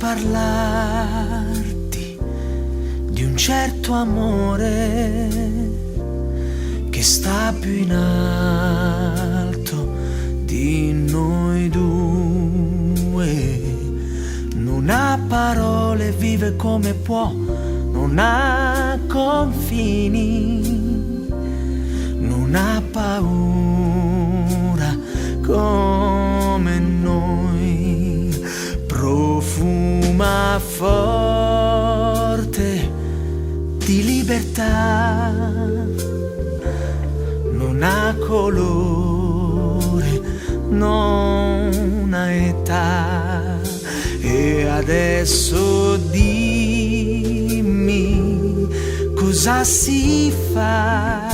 parlarti di un certo amore che sta più in alto di noi due. Non ha parole, vive come può, non ha confini, non ha paura come noi, profuma forte di libertà, non ha colore, non ha età. E adesso dimmi cosa si fa,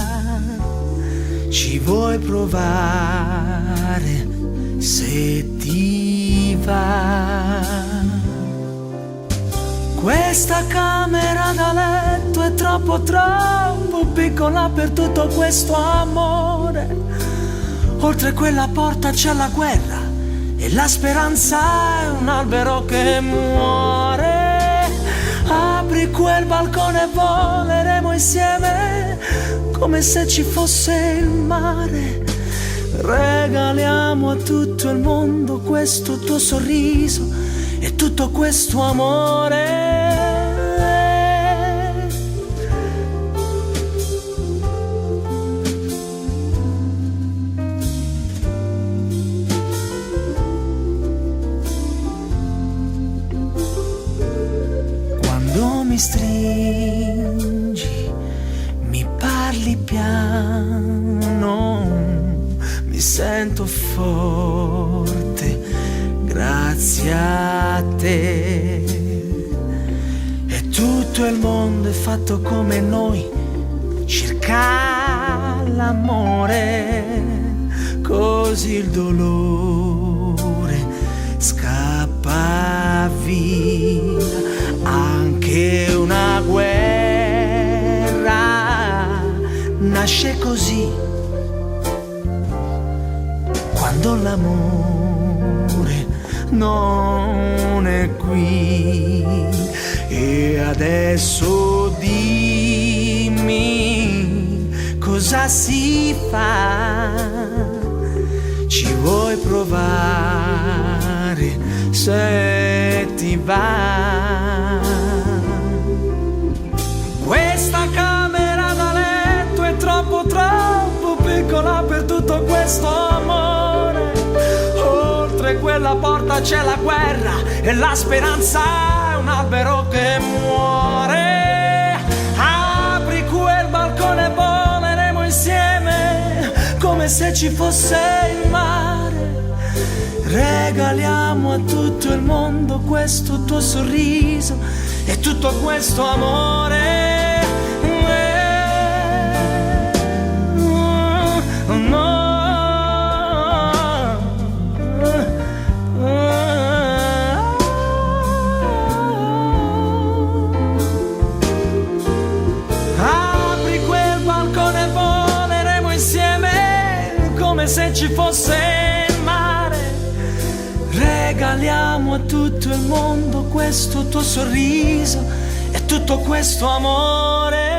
ci vuoi provare se ti va? Questa camera da letto è troppo piccola per tutto questo amore. Oltre quella porta c'è la guerra e la speranza è un albero che muore. Apri quel balcone e voleremo insieme come se ci fosse il mare. Regaliamo a tutto il mondo questo tuo sorriso e tutto questo amore. Quando mi stringi, mi parli piano, mi sento forte grazie a te. E tutto il mondo è fatto come noi, cerca l'amore, così il dolore scappa via. Anche una guerra nasce così, quando l'amore non è qui. E adesso dimmi cosa si fa, ci vuoi provare se ti va? Questa camera da letto è troppo piccola per tutto questo amore. Oltre quella porta c'è la guerra e la speranza è un albero che muore. Apri quel balcone e voleremo insieme come se ci fosse il mare. Regaliamo a tutto il mondo questo tuo sorriso e tutto questo amore. Apri quel balcone e voleremo insieme come se ci fosse il mare. Regaliamo a tutto il mondo questo tuo sorriso e tutto questo amore.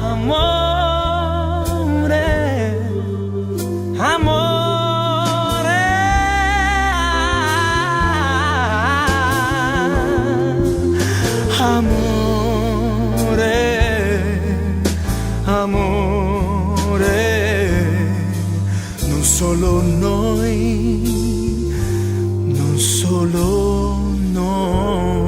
Amore, amore, amore, amore. Non solo noi, non solo noi.